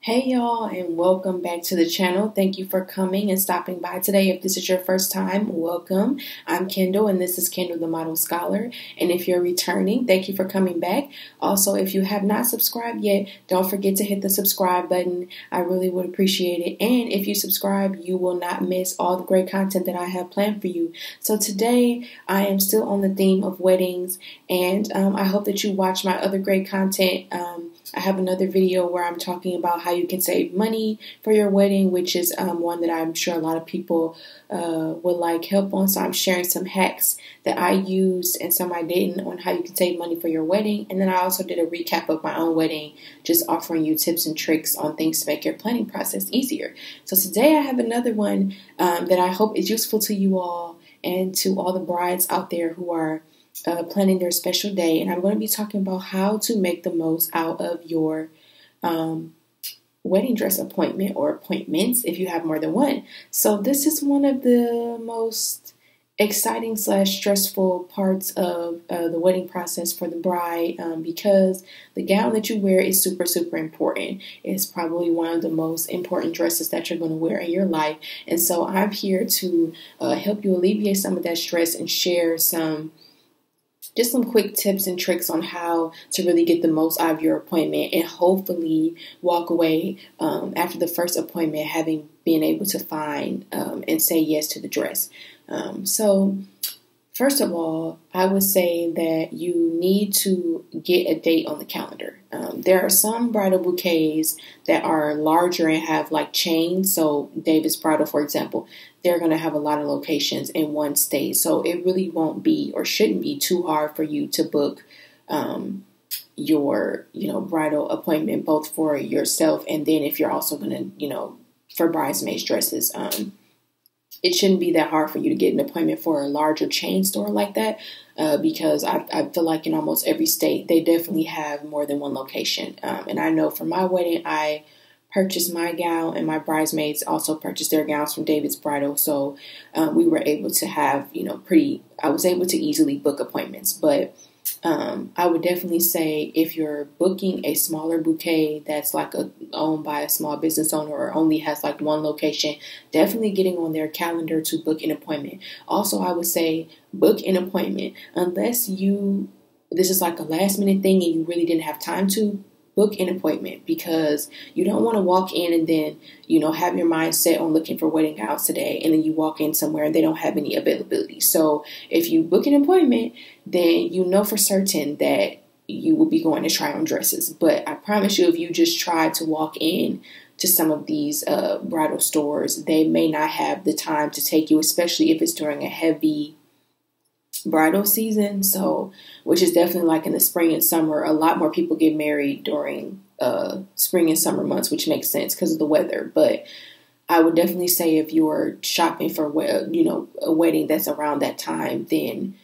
Hey y'all, and welcome back to the channel. Thank you for coming and stopping by today. If this is your first time, welcome. I'm Kendall and this is Kendall the Model Scholar. And if you're returning, thank you for coming back. Also, if you have not subscribed yet, don't forget to hit the subscribe button. I really would appreciate it. And if you subscribe, you will not miss all the great content that I have planned for you. So today, I am still on the theme of weddings, and I hope that you watch my other great content. I have another video where I'm talking about how you can save money for your wedding, which is one that I'm sure a lot of people would like help on. So I'm sharing some hacks that I used and some I didn't on how you can save money for your wedding. And then I also did a recap of my own wedding, just offering you tips and tricks on things to make your planning process easier. So today I have another one that I hope is useful to you all and to all the brides out there who are planning their special day. And I'm going to be talking about how to make the most out of your wedding dress appointment or appointments if you have more than one. So this is one of the most exciting / stressful parts of the wedding process for the bride because the gown that you wear is super important. It's probably one of the most important dresses that you're going to wear in your life. And so I'm here to help you alleviate some of that stress and share some quick tips and tricks on how to really get the most out of your appointment and hopefully walk away after the first appointment having been able to find and say yes to the dress. So first of all, I would say that you need to get a date on the calendar. There are some bridal bouquets that are larger and have like chains. So David's Bridal, for example, they're going to have a lot of locations in one state. So it really won't be or shouldn't be too hard for you to book your, bridal appointment, both for yourself and then if you're also going to, for bridesmaids dresses. It shouldn't be that hard for you to get an appointment for a larger chain store like that because I feel like in almost every state, they definitely have more than one location. And I know for my wedding, I purchased my gown and my bridesmaids also purchased their gowns from David's Bridal. So we were able to have, I was able to easily book appointments. But I would definitely say if you're booking a smaller bouquet that's like owned by a small business owner or only has like one location, definitely getting on their calendar to book an appointment. Also, I would say book an appointment unless this is like a last minute thing and you really didn't have time to book an appointment because you don't want to walk in and then, have your mind set on looking for wedding gowns today. And then you walk in somewhere and they don't have any availability. So if you book an appointment, then you know for certain that you will be going to try on dresses. But I promise you, if you just try to walk in to some of these bridal stores, they may not have the time to take you, especially if it's during a heavy bridal season. So, which is definitely like in the spring and summer, a lot more people get married during spring and summer months, which makes sense because of the weather. But I would definitely say if you're shopping for, a wedding that's around that time, then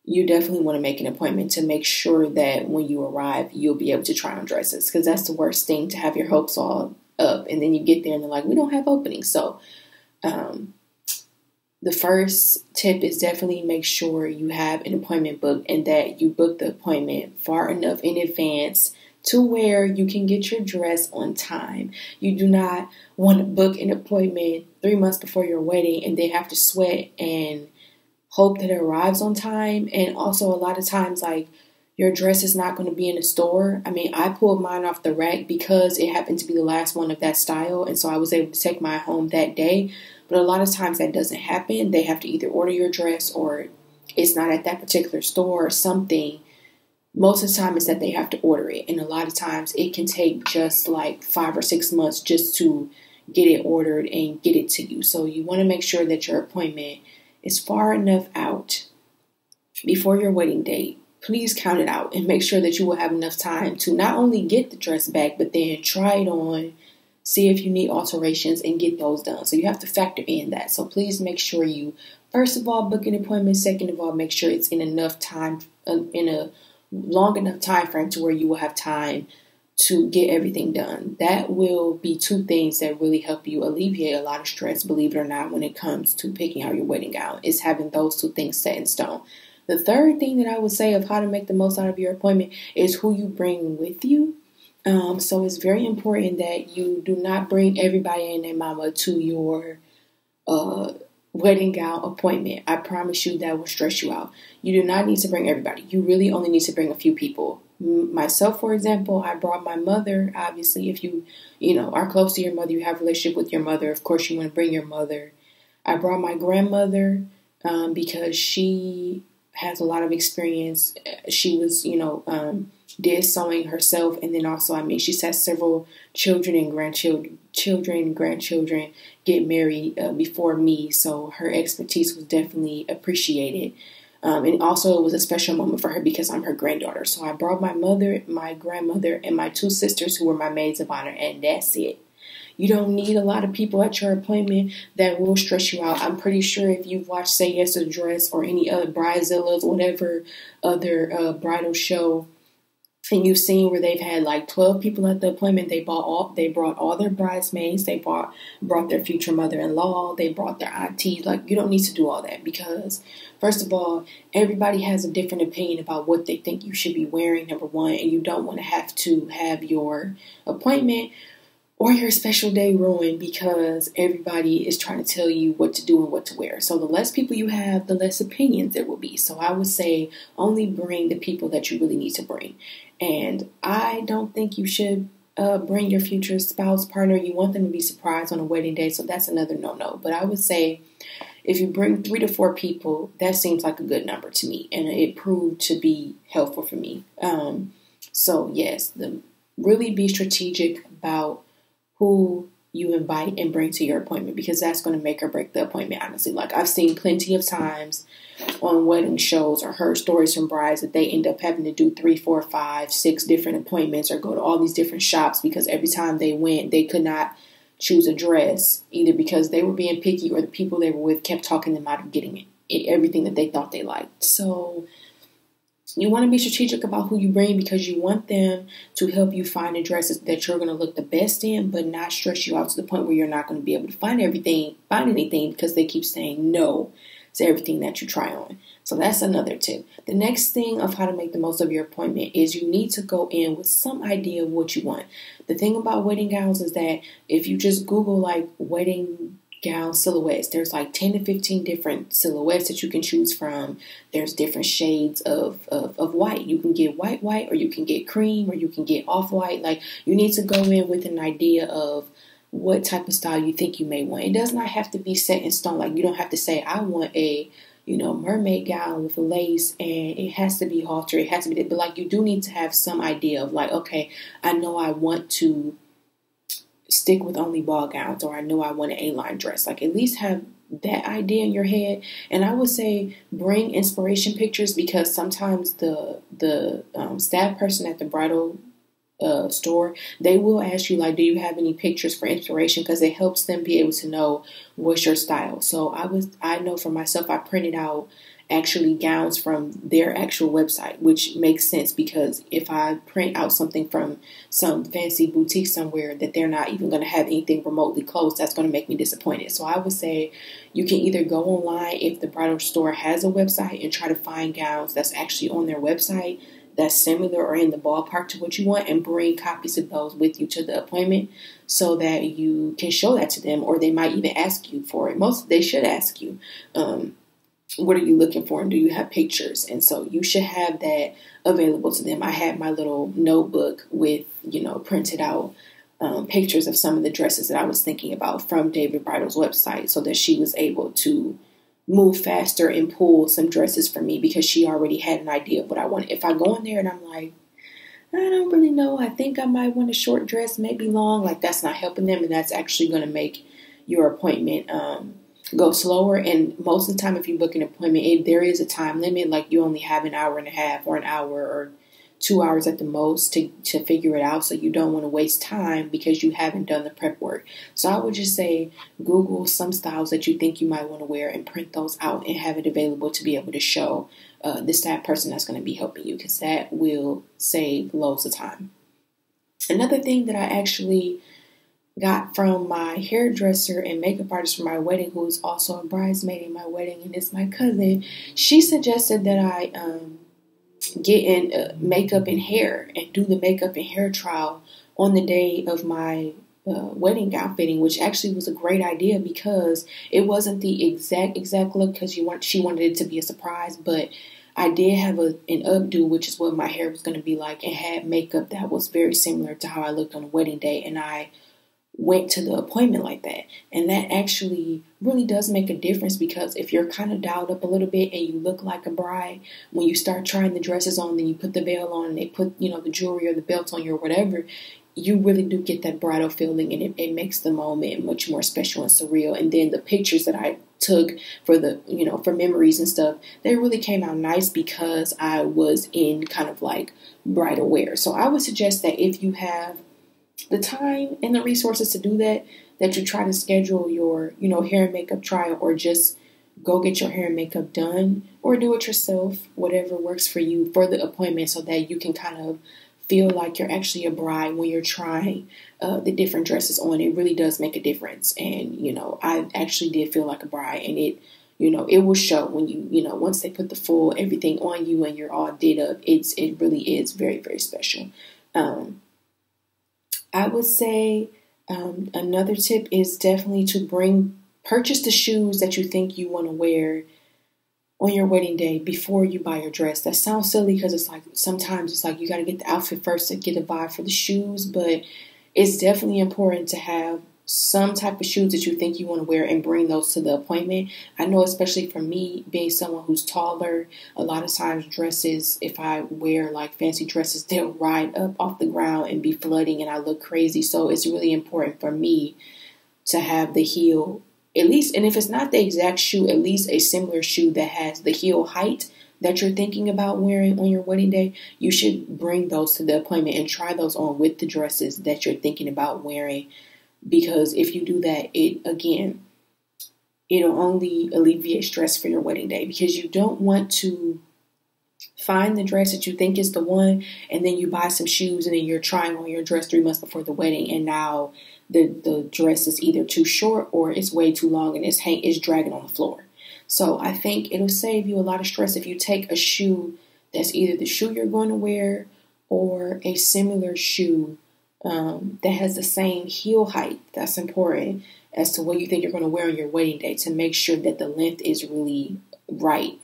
you definitely want to make an appointment to make sure that when you arrive, you'll be able to try on dresses because that's the worst thing, to have your hopes all up and then you get there and they're like, we don't have openings. So, the first tip is definitely make sure you have an appointment booked and that you book the appointment far enough in advance to where you can get your dress on time. You do not want to book an appointment 3 months before your wedding and then have to sweat and hope that it arrives on time. And also a lot of times, like, your dress is not going to be in the store. I mean, I pulled mine off the rack because it happened to be the last one of that style. And so I was able to take mine home that day. But a lot of times that doesn't happen. They have to either order your dress or it's not at that particular store or something. Most of the time it's that they have to order it. And a lot of times it can take just like 5 or 6 months just to get it ordered and get it to you. So you want to make sure that your appointment is far enough out before your wedding date. Please count it out and make sure that you will have enough time to not only get the dress back, but then try it on, see if you need alterations and get those done. So you have to factor in that. So please make sure you, first of all, book an appointment. Second of all, make sure it's in enough time, in a long enough time frame to where you will have time to get everything done. That will be 2 things that really help you alleviate a lot of stress, believe it or not, when it comes to picking out your wedding gown, is having those 2 things set in stone. The third thing that I would say of how to make the most out of your appointment is who you bring with you. So it's very important that you do not bring everybody and their mama to your wedding gown appointment. I promise you that will stress you out. You do not need to bring everybody. You really only need to bring a few people. Myself, for example, I brought my mother. Obviously, if you are close to your mother, you have a relationship with your mother, of course you want to bring your mother. I brought my grandmother because she has a lot of experience. She was, did sewing herself, and then also, she's had several children and grandchildren get married before me, so her expertise was definitely appreciated. And also, it was a special moment for her because I'm her granddaughter. So I brought my mother, my grandmother, and my two sisters who were my maids of honor, and that's it. You don't need a lot of people at your appointment that will stress you out. I'm pretty sure if you've watched Say Yes to Dress or any other Bridezillas, whatever other bridal show, and you've seen where they've had like 12 people at the appointment, they brought all their bridesmaids, they brought their future mother-in-law, they brought their aunties. Like, you don't need to do all that because, first of all, everybody has a different opinion about what they think you should be wearing, number one, and you don't want to have your appointment or your special day ruined because everybody is trying to tell you what to do and what to wear. So the less people you have, the less opinions there will be. So I would say only bring the people that you really need to bring. And I don't think you should bring your future spouse, partner. You want them to be surprised on a wedding day, so that's another no-no. But I would say if you bring 3 to 4 people, that seems like a good number to me, and it proved to be helpful for me. So yes, really be strategic about who you invite and bring to your appointment because that's going to make or break the appointment, honestly. Like, I've seen plenty of times on wedding shows or heard stories from brides that they end up having to do 3, 4, 5, 6 different appointments or go to all these different shops because every time they went, they could not choose a dress, either because they were being picky or the people they were with kept talking them out of getting everything that they thought they liked. So you want to be strategic about who you bring because you want them to help you find the dresses that you're going to look the best in, but not stress you out to the point where you're not going to be able to find anything because they keep saying no to everything that you try on. So that's another tip. The next thing of how to make the most of your appointment is you need to go in with some idea of what you want. The thing about wedding gowns is that if you just Google like wedding gown silhouettes, there's like 10 to 15 different silhouettes that you can choose from. There's different shades of white. You can get white, or you can get cream, or you can get off-white. Like, you need to go in with an idea of what type of style you think you may want. It does not have to be set in stone. Like, you don't have to say, I want a mermaid gown with lace and it has to be halter. It has to be, but like, you do need to have some idea of like, okay, I know I want to stick with only ball gowns, or I know I want an A-line dress. Like, at least have that idea in your head. And I would say bring inspiration pictures because sometimes the staff person at the bridal store, they will ask you like, do you have any pictures for inspiration? Because it helps them be able to know what's your style. So I know for myself, I printed out actually gowns from their actual website, which makes sense because if I print out something from some fancy boutique somewhere that they're not even going to have anything remotely close, that's going to make me disappointed. So I would say you can either go online if the bridal store has a website and try to find gowns that's actually on their website that's similar or in the ballpark to what you want, and bring copies of those with you to the appointment so that you can show that to them, or they might even ask you for it. They should ask you, what are you looking for, and do you have pictures? And so you should have that available to them. I had my little notebook with, printed out pictures of some of the dresses that I was thinking about from David Bridal's website so that she was able to move faster and pull some dresses for me because she already had an idea of what I wanted. If I go in there and I'm like, I don't really know, I think I might want a short dress, maybe long, like, that's not helping them, and that's actually going to make your appointment go slower. And most of the time, if you book an appointment, there is a time limit. Like, you only have an hour and a half or an hour or 2 hours at the most to figure it out. So you don't want to waste time because you haven't done the prep work. So I would just say Google some styles that you think you might want to wear and print those out and have it available to be able to show the staff person that's going to be helping you, because that will save loads of time. Another thing that I actually got from my hairdresser and makeup artist for my wedding, who is also a bridesmaid in my wedding, and it's my cousin, she suggested that I getting makeup and hair and do the makeup and hair trial on the day of my wedding gown fitting, which actually was a great idea because it wasn't the exact look because she wanted it to be a surprise, but I did have an updo, which is what my hair was going to be like, and had makeup that was very similar to how I looked on the wedding day, and I went to the appointment like that. And that actually really does make a difference because if you're kind of dialed up a little bit and you look like a bride, when you start trying the dresses on, then you put the veil on and they put, the jewelry or the belt on you or whatever, you really do get that bridal feeling, and it makes the moment much more special and surreal. And then the pictures that I took for for memories and stuff, they really came out nice because I was in kind of like bridal wear. So I would suggest that if you have the time and the resources to do that you try to schedule your, hair and makeup trial, or just go get your hair and makeup done, or do it yourself, whatever works for you for the appointment, so that you can kind of feel like you're actually a bride when you're trying the different dresses on. It really does make a difference. And, I actually did feel like a bride, and it will show when once they put the full everything on you and you're all did up, it really is very, very special. I would say another tip is definitely to purchase the shoes that you think you want to wear on your wedding day before you buy your dress. That sounds silly because sometimes it's like you got to get the outfit first to get a vibe for the shoes, but it's definitely important to have some type of shoes that you think you want to wear and bring those to the appointment. I know, especially for me, being someone who's taller, a lot of times dresses, if I wear like fancy dresses, they'll ride up off the ground and be flooding and I look crazy. So it's really important for me to have the heel, at least, and if it's not the exact shoe, at least a similar shoe that has the heel height that you're thinking about wearing on your wedding day. You should bring those to the appointment and try those on with the dresses that you're thinking about wearing. Because if you do that, it'll only alleviate stress for your wedding day, because you don't want to find the dress that you think is the one, and then you buy some shoes and then you're trying on your dress 3 months before the wedding, and now the dress is either too short or it's way too long and it's dragging on the floor. So I think it'll save you a lot of stress if you take a shoe that's either the shoe you're going to wear or a similar shoe that has the same heel height. That's important as to what you think you're going to wear on your wedding day, to make sure that the length is really right.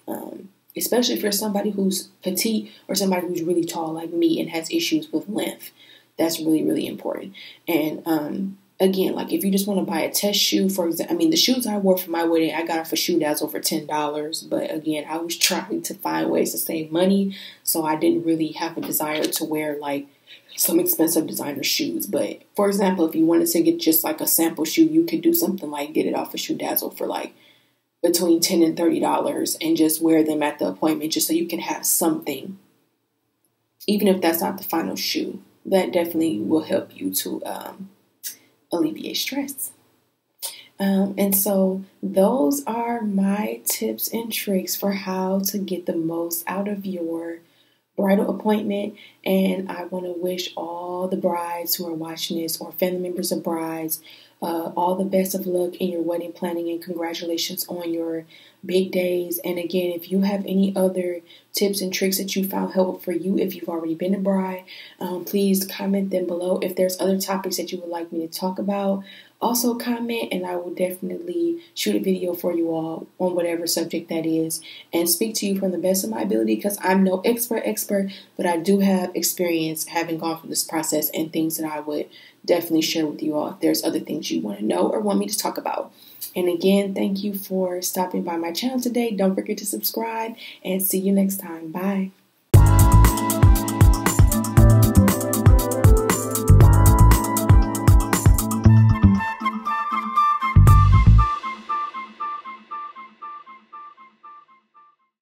Especially if you're somebody who's petite or somebody who's really tall like me and has issues with length. That's really, really important. And again, like if you just want to buy a test shoe, for example, the shoes I wore for my wedding, I got off a shoe dazzle for $10. But again, I was trying to find ways to save money, so I didn't really have a desire to wear like some expensive designer shoes. But for example, if you wanted to get just like a sample shoe, you could do something like get it off a shoe dazzle for like between $10 and $30 and just wear them at the appointment, just so you can have something, even if that's not the final shoe. That definitely will help you to alleviate stress. And so those are my tips and tricks for how to get the most out of your bridal appointment. And I want to wish all the brides who are watching this, or family members of brides, all the best of luck in your wedding planning, and congratulations on your big days. And again, if you have any other tips and tricks that you found helpful for you, if you've already been a bride, please comment them below. If there's other topics that you would like me to talk about, also comment, and I will definitely shoot a video for you all on whatever subject that is and speak to you from the best of my ability, because I'm no expert, but I do have experience having gone through this process and things that I would definitely share with you all if there's other things you want to know or want me to talk about. And again, thank you for stopping by my channel today. Don't forget to subscribe, and see you next time. Bye.